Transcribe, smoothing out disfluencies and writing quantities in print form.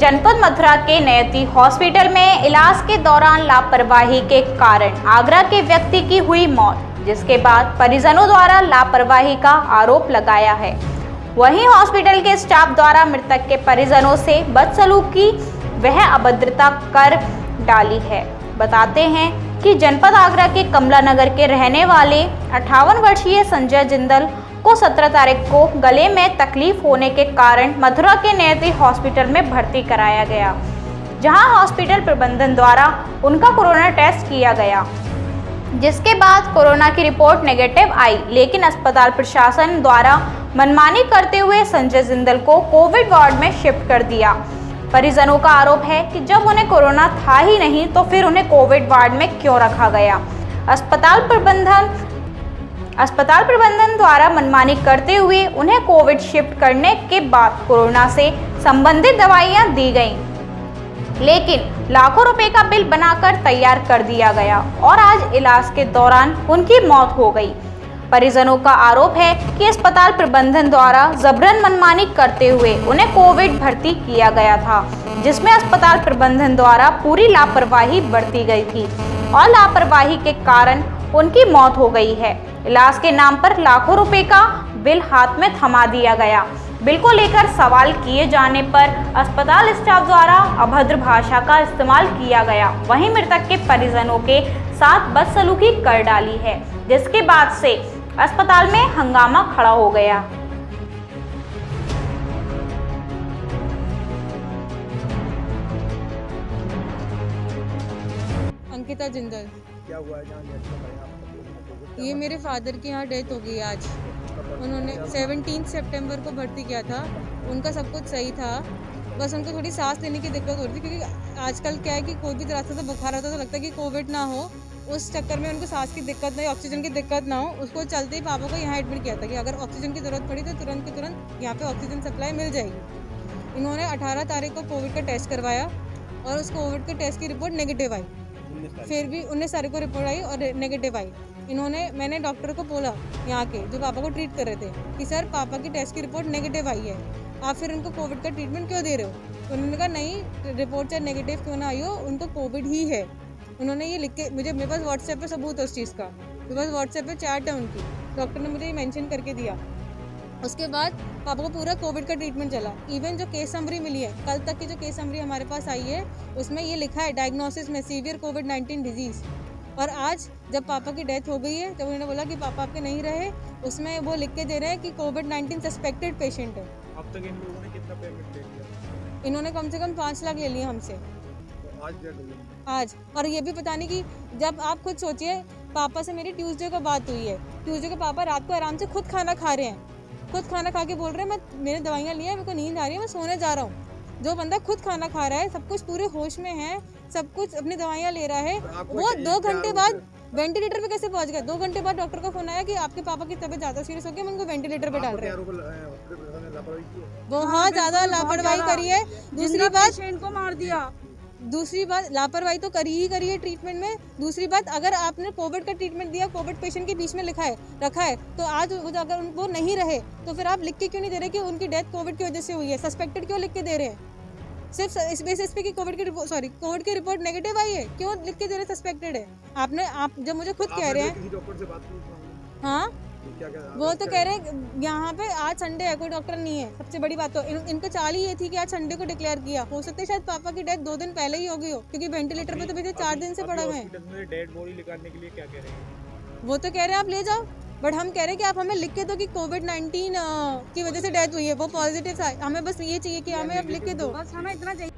जनपद मथुरा के नयती हॉस्पिटल में इलाज के दौरान लापरवाही के कारण आगरा के व्यक्ति की हुई मौत, जिसके बाद परिजनों द्वारा लापरवाही का आरोप लगाया है। वहीं हॉस्पिटल के स्टाफ द्वारा मृतक के परिजनों से बदसलूकी वह अभद्रता कर डाली है। बताते हैं कि जनपद आगरा के कमला नगर के रहने वाले 58 वर्षीय संजय जिंदल को 17 तारीख को गले में तकलीफ होने के कारण मथुरा के नयती हॉस्पिटल में भर्ती कराया गया, जहां हॉस्पिटल प्रबंधन द्वारा उनका कोरोना टेस्ट किया गया, जिसके बाद कोरोना की रिपोर्ट नेगेटिव आई। लेकिन अस्पताल प्रशासन द्वारा मनमानी करते हुए संजय जिंदल को कोविड वार्ड में शिफ्ट कर दिया। परिजनों का आरोप है कि जब उन्हें कोरोना था ही नहीं तो फिर उन्हें कोविड वार्ड में क्यों रखा गया। अस्पताल प्रबंधन द्वारा मनमानी करते हुए उन्हें कोविड शिफ्ट करने के बाद कोरोना से संबंधित दवाइयां दी गईं, लेकिन लाखों रुपए का बिल बनाकर तैयार कर दिया गया और आज इलाज के दौरान उनकी मौत हो गई। परिजनों का आरोप है कि अस्पताल प्रबंधन द्वारा जबरन मनमानी करते हुए उन्हें कोविड भर्ती किया गया था, जिसमें अस्पताल प्रबंधन द्वारा पूरी लापरवाही बरती गई थी और लापरवाही के कारण उनकी मौत हो गई है। इलाज के नाम पर लाखों रुपए का बिल हाथ में थमा दिया गया। बिल को लेकर सवाल किए जाने पर अस्पताल स्टाफ द्वारा अभद्र भाषा का इस्तेमाल किया गया। वहीं मृतक के परिजनों के साथ बदसलूकी कर डाली है, जिसके बाद से अस्पताल में हंगामा खड़ा हो गया। अंकिता जिंदल। क्या हुआ है ये मेरे फादर की यहाँ डेथ हो गई आज। उन्होंने 17 सितंबर को भर्ती किया था। उनका सब कुछ सही था, बस उनको थोड़ी सांस लेने की दिक्कत हो रही थी, क्योंकि आजकल क्या है कि कोई भी तरह से बुखार आता है तो लगता है कि कोविड ना हो। उस चक्कर में उनको सांस की दिक्कत नहीं, ऑक्सीजन की दिक्कत ना हो, उसको चलते ही पापा को यहाँ एडमिट किया था कि अगर ऑक्सीजन की ज़रूरत पड़ी तो तुरंत की तुरंत यहाँ पे ऑक्सीजन सप्लाई मिल जाएगी। इन्होंने 18 तारीख को कोविड का टेस्ट करवाया और उस कोविड के टेस्ट की रिपोर्ट नेगेटिव आई। फिर भी 19 तारीख को रिपोर्ट आई और नेगेटिव आई। मैंने डॉक्टर को बोला यहाँ के जो पापा को ट्रीट कर रहे थे कि सर पापा की टेस्ट की रिपोर्ट नेगेटिव आई है, आप फिर उनको कोविड का ट्रीटमेंट क्यों दे रहे हो। तो उन्होंने कहा नहीं, रिपोर्ट चाहे नेगेटिव क्यों ना आई हो, उनको कोविड ही है। उन्होंने ये लिख के मेरे पास व्हाट्सएप पे सबूत है उस चीज़ का, मेरे पास व्हाट्सएप पे चैट है उनकी, डॉक्टर ने मुझे ये मेंशन करके दिया। उसके बाद पापा को पूरा कोविड का ट्रीटमेंट चला। इवन जो केस समरी मिली है, कल तक की जो केस समरी हमारे पास आई है, उसमें ये लिखा है डायग्नोसिस में सीवियर कोविड-19 डिजीज़। और आज जब पापा की डेथ हो गई है, जब उन्होंने बोला कि पापा आपके नहीं रहे, उसमें वो लिख के दे रहे हैं कि कोविड-19 सस्पेक्टेड पेशेंट है। अब तक इन लोगों ने कितना पेमेंट ले लिया? इन्होंने कम से कम 5 लाख ले लिए हमसे तो आज डेट हुई आज। और ये भी पता नहीं कि जब आप खुद सोचिए, पापा से मेरी ट्यूसडे को बात हुई है, ट्यूसडे को पापा रात को आराम से खुद खाना खा रहे हैं, खुद खाना खा के बोल रहे हैं मैंने दवाइयाँ ली है, मेरे को नींद आ रही है, मैं सोने जा रहा हूँ। जो बंदा खुद खाना खा रहा है, सब कुछ पूरे होश में है, सब कुछ अपनी दवाइयाँ ले रहा है, वो 2 घंटे बाद वेंटिलेटर पे कैसे पहुंच गया। 2 घंटे बाद डॉक्टर का फोन आया कि आपके पापा की तबीयत ज़्यादा सीरियस हो गई, हम उनको वेंटिलेटर पे डाल रहे हैं। बहुत ज़्यादा लापरवाही करी है। दूसरी बात, इनको मार दिया। दूसरी बात, लापरवाही तो करी है ट्रीटमेंट में। दूसरी बात, अगर आपने कोविड का ट्रीटमेंट दिया, कोविड पेशेंट के बीच में रखा है, तो आज अगर वो नहीं रहे तो फिर आप लिख के क्यों नहीं दे रहे कि उनकी डेथ कोविड की वजह से हुई है। सस्पेक्टेड क्यों लिख के दे रहे हैं? सिर्फ इस बेसिस पे कि कोविड की रिपोर्ट नेगेटिव आई है, क्यों लिख के दे रहे सस्पेक्टेड है? आप जब मुझे खुद कह रहे हैं, हाँ वो तो कह रहे हैं यहाँ पे आज संडे है, कोई डॉक्टर नहीं है। सबसे बड़ी बात तो इनका चाल ही ये थी कि आज संडे को डिक्लेयर किया। हो सकता है शायद पापा की डेथ 2 दिन पहले ही हो गई हो, क्योंकि वेंटिलेटर पे तो पिछले 4 दिन से पड़ा हुए हैं। डेड बॉडी निकालने के लिए क्या कह रहे हैं? वो तो कह रहे हैं आप ले जाओ, बट हम कह रहे हैं कि आप हमें लिख के दो कि कोविड-19 की वजह से डेथ हुई है, वो पॉजिटिव था। हमें बस ये चाहिए कि हमें आप लिख के दो, बस हमें इतना चाहिए।